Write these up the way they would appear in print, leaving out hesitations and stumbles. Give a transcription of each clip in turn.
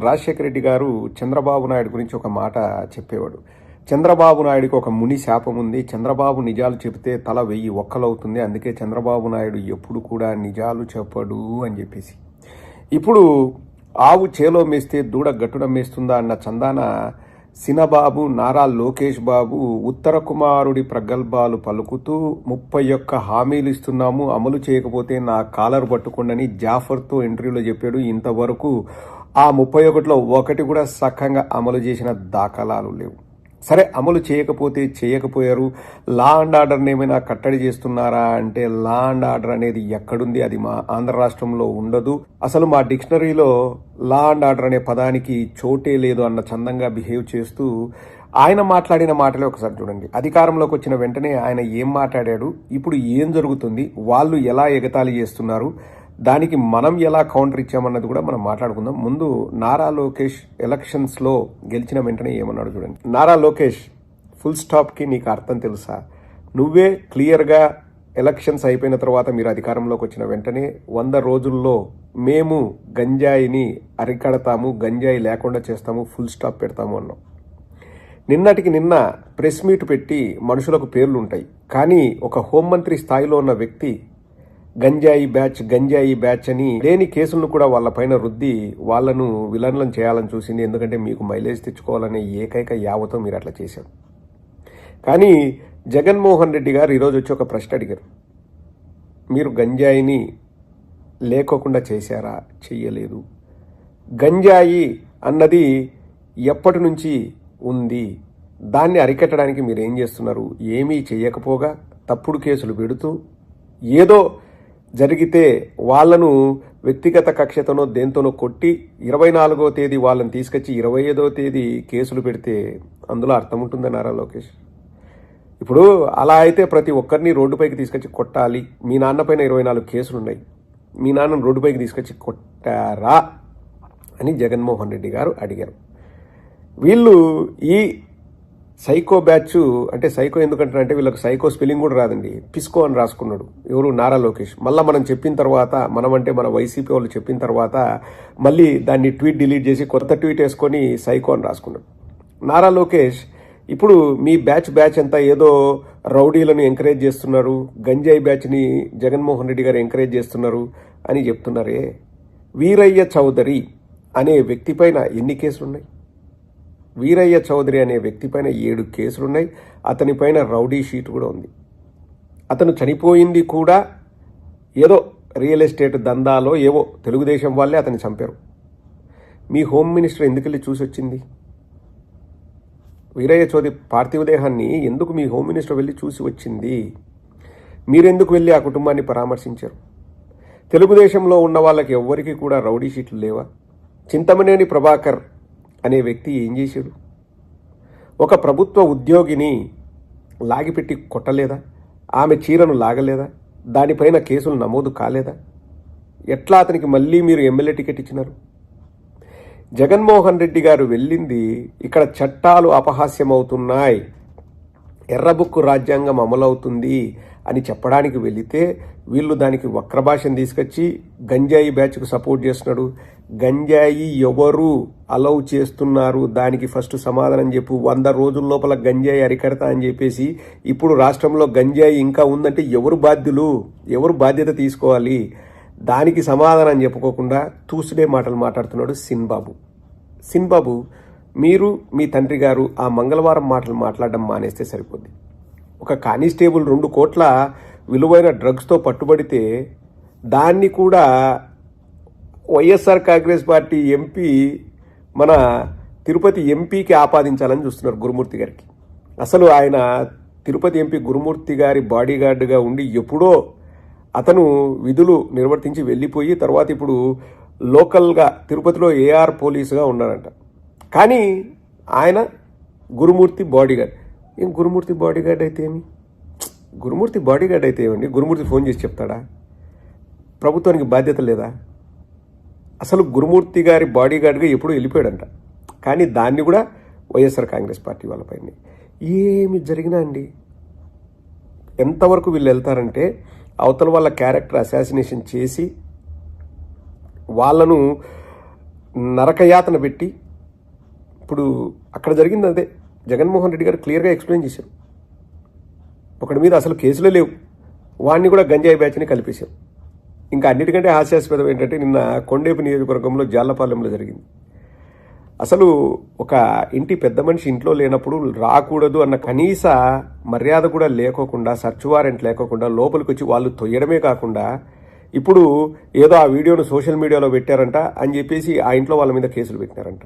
రాజశేఖర రెడ్డి గారు చంద్రబాబు నాయుడు గురించి ఒక మాట చెప్పేవాడు. చంద్రబాబు నాయుడికి ఒక ముని శాపం ఉంది. చంద్రబాబు నిజాలు చెబితే తల 1000 ఒక్కలవుతుంది. అందుకే చంద్రబాబు నాయుడు ఎప్పుడు కూడా నిజాలు చెప్పడు అని చెప్పేసి. ఇప్పుడు ఆవు చేలో మేస్తే దూడ గట్టున మేస్తుందా అన్న చందాన సినబాబు నారా లోకేష్ బాబు ఉత్తర కుమారుడి ప్రగల్భాలు పలుకుతూ 31 హామీలు ఇస్తున్నాము, అమలు చేయకపోతే నా కాలర్ పట్టుకోండి జాఫర్తో ఇంటర్వ్యూలో చెప్పాడు. ఇంతవరకు ఆ 31లో ఒకటి కూడా సక్కంగా అమలు చేసిన దాఖలాలు లేవు. సరే, అమలు చేయకపోతే చేయకపోయారు. లా అండ్ ఆర్డర్ని ఏమైనా కట్టడి చేస్తున్నారా అంటే లా అండ్ ఆర్డర్ అనేది ఎక్కడుంది? అది మా ఆంధ్ర రాష్ట్రంలో ఉండదు. అసలు మా డిక్షనరీలో లా అండ్ ఆర్డర్ అనే పదానికి చోటే లేదు అన్న చందంగా బిహేవ్ చేస్తూ ఆయన మాట్లాడిన మాటలే ఒకసారి చూడండి. అధికారంలోకి వచ్చిన వెంటనే ఆయన ఏం మాట్లాడాడు, ఇప్పుడు ఏం జరుగుతుంది, వాళ్ళు ఎలా ఎగతాళి చేస్తున్నారు, దానికి మనం ఎలా కౌంటర్ ఇచ్చామన్నది కూడా మనం మాట్లాడుకుందాం. ముందు నారా లోకేష్ ఎలక్షన్స్లో గెలిచిన వెంటనే ఏమన్నాడు చూడండి. నారా లోకేష్, ఫుల్ స్టాప్కి నీకు అర్థం తెలుసా? నువ్వే క్లియర్గా ఎలక్షన్స్ అయిపోయిన తర్వాత మీరు అధికారంలోకి వచ్చిన వెంటనే 100 రోజుల్లో మేము గంజాయిని అరికడతాము, గంజాయి లేకుండా చేస్తాము, ఫుల్ స్టాప్ పెడతాము అన్నాం. నిన్నటికి నిన్న ప్రెస్ మీట్ పెట్టి మనుషులకు పేర్లు ఉంటాయి, కానీ ఒక హోంమంత్రి స్థాయిలో ఉన్న వ్యక్తి గంజాయి బ్యాచ్ అని లేని కేసులను కూడా వాళ్ళ పైన రుద్ది వాళ్లను విలన్లను చేయాలని చూసింది. ఎందుకంటే మీకు మైలేజ్ తెచ్చుకోవాలనే ఏకైక యావతో మీరు అట్లా చేశారు. కానీ జగన్మోహన్ రెడ్డి గారు ఈరోజు వచ్చి ఒక ప్రశ్న అడిగారు. మీరు గంజాయిని లేకోకుండా చేశారా? చెయ్యలేదు. గంజాయి అన్నది ఎప్పటి నుంచి ఉంది, దాన్ని అరికట్టడానికి మీరు ఏం చేస్తున్నారు? ఏమీ చెయ్యకపోగా తప్పుడు కేసులు పెడుతూ ఏదో జరిగితే వాళ్లను వ్యక్తిగత కక్షతోనో దేంతోనో కొట్టి 24వ తేదీ వాళ్ళని తీసుకొచ్చి 25వ తేదీ కేసులు పెడితే అందులో అర్థం ఉంటుందా నారా లోకేష్? ఇప్పుడు అలా అయితే ప్రతి ఒక్కరిని రోడ్డుపైకి తీసుకొచ్చి కొట్టాలి. మీ నాన్న పైన 24 కేసులు ఉన్నాయి, మీ నాన్నను రోడ్డుపైకి తీసుకొచ్చి కొట్టారా అని జగన్మోహన్ రెడ్డి గారు అడిగారు. వీళ్ళు ఈ సైకో బ్యాచ్, అంటే సైకో ఎందుకంటారంటే వీళ్ళకి సైకో స్పెల్లింగ్ కూడా రాదండి, పిస్కో అని రాసుకున్నాడు ఎవరు? నారా లోకేష్. మళ్ళీ మనం చెప్పిన తర్వాత, మనమంటే మన వైసీపీ వాళ్ళు చెప్పిన తర్వాత మళ్ళీ దాన్ని ట్వీట్ డిలీట్ చేసి కొత్త ట్వీట్ వేసుకొని సైకో అని రాసుకున్నాడు నారా లోకేష్. ఇప్పుడు మీ బ్యాచ్ అంతా ఏదో రౌడీలను ఎంకరేజ్ చేస్తున్నారు, గంజాయి బ్యాచ్ని జగన్మోహన్ రెడ్డి గారు ఎంకరేజ్ చేస్తున్నారు అని చెప్తున్నారే. వీరయ్య చౌదరి అనే వ్యక్తి పైన ఎన్ని కేసులున్నాయి? వీరయ్య చౌదరి అనే వ్యక్తి పైన 7 కేసులున్నాయి. అతని పైన రౌడీ షీట్ కూడా ఉంది. అతను చనిపోయింది కూడా ఏదో రియల్ ఎస్టేట్ దందాలో ఏవో తెలుగుదేశం వాళ్ళే అతన్ని చంపారు. మీ హోమ్ మినిస్టర్ ఎందుకు వెళ్ళి చూసి వచ్చింది? వీరయ్య చౌదరి పార్థివ దేహాన్ని ఎందుకు మీ హోమ్ మినిస్టర్ వెళ్ళి చూసి వచ్చింది? మీరెందుకు వెళ్ళి ఆ కుటుంబాన్ని పరామర్శించారు? తెలుగుదేశంలో ఉన్న వాళ్ళకి ఎవ్వరికి కూడా రౌడీ షీట్లు లేవా? చింతమనేని ప్రభాకర్ అనే వ్యక్తి ఏం చేశాడు? ఒక ప్రభుత్వ ఉద్యోగిని లాగిపెట్టి కొట్టలేదా? ఆమె చీరను లాగలేదా? దానిపైన కేసులు నమోదు కాలేదా? ఎట్లా అతనికి మళ్ళీ మీరు ఎమ్మెల్యే టికెట్ ఇచ్చినారు? జగన్మోహన్ రెడ్డి గారు వెళ్ళింది ఇక్కడ చట్టాలు అపహాస్యమవుతున్నాయి, ఎర్రబుక్కు రాజ్యాంగం అమలవుతుంది అని చెప్పడానికి వెళితే వీళ్ళు దానికి వక్రభాషను తీసుకొచ్చి గంజాయి బ్యాచ్కు సపోర్ట్ చేస్తున్నాడు. గంజాయి ఎవరు అలౌ చేస్తున్నారు? దానికి ఫస్ట్ సమాధానం చెప్పు. 100 రోజుల లోపల గంజాయి అరికడతా అని చెప్పేసి ఇప్పుడు రాష్ట్రంలో గంజాయి ఇంకా ఉందంటే ఎవరు బాధ్యులు? ఎవరు బాధ్యత తీసుకోవాలి? దానికి సమాధానం చెప్పుకోకుండా తూసుడే మాటలు మాట్లాడుతున్నాడు సిన్బాబు. మీరు మీ తండ్రి గారు ఆ మంగళవారం మాటలు మాట్లాడడం మానేస్తే సరిపోద్ది. ఒక కానిస్టేబుల్ 2 కోట్ల విలువైన డ్రగ్స్తో పట్టుబడితే దాన్ని కూడా వైఎస్ఆర్ కాంగ్రెస్ పార్టీ ఎంపీ మన తిరుపతి ఎంపీకి ఆపాదించాలని చూస్తున్నారు గురుమూర్తి గారికి. అసలు ఆయన తిరుపతి ఎంపీ గురుమూర్తి గారి బాడీగార్డుగా ఉండి ఎప్పుడో అతను విధులు నిర్వర్తించి వెళ్ళిపోయి తర్వాత ఇప్పుడు లోకల్గా తిరుపతిలో ఏఆర్ పోలీసుగా ఉన్నారంట. కానీ ఆయన గురుమూర్తి బాడీగార్డ్. ఏం గురుమూర్తి బాడీగార్డ్ అయితే ఏమి? గురుమూర్తి బాడీగార్డ్ అయితే ఏమండి? గురుమూర్తి ఫోన్ చేసి చెప్తాడా? ప్రభుత్వానికి బాధ్యత లేదా? అసలు గురుమూర్తి గారి బాడీగార్డ్గా ఎప్పుడూ వెళ్ళిపోయాడంట. కానీ దాన్ని కూడా వైఎస్ఆర్ కాంగ్రెస్ పార్టీ వాళ్ళపైన ఏమి జరిగినా అండి, ఎంతవరకు వీళ్ళు వెళ్తారంటే అవతల వాళ్ళ క్యారెక్టర్ అసాసినేషన్ చేసి వాళ్ళను నరకయాతన పెట్టి ఇప్పుడు అక్కడ జరిగింది అదే. జగన్మోహన్ రెడ్డి గారు క్లియర్గా ఎక్స్ప్లెయిన్ చేశారు. ఒకటి మీద అసలు కేసులే లేవు, వాడిని కూడా గంజాయి బ్యాచ్ని కలిపేశారు. ఇంకా అన్నిటికంటే హాస్యాస్పదం ఏంటంటే నిన్న కొండేపు నియోజకవర్గంలో జాళ్లపాలెంలో జరిగింది. అసలు ఒక ఇంటి పెద్ద మనిషి ఇంట్లో లేనప్పుడు రాకూడదు అన్న కనీస మర్యాద కూడా లేకోకుండా, సర్చ్ వారెంట్ లేకోకుండా లోపలికి వచ్చి వాళ్ళు తొయ్యడమే కాకుండా ఇప్పుడు ఏదో ఆ వీడియోను సోషల్ మీడియాలో పెట్టారంట అని చెప్పేసి ఆ ఇంట్లో వాళ్ళ మీద కేసులు పెట్టినారంట.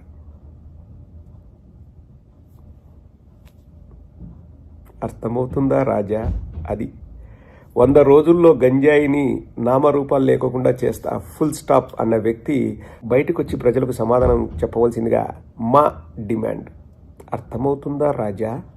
అర్థమవుతుందా రాజా? అది 100 రోజుల్లో గంజాయిని నామరూపాలు లేకోకుండా చేస్తా, ఫుల్ స్టాప్ అన్న వ్యక్తి బయటకు వచ్చి ప్రజలకు సమాధానం చెప్పవలసిందిగా మా డిమాండ్. అర్థమవుతుందా రాజా?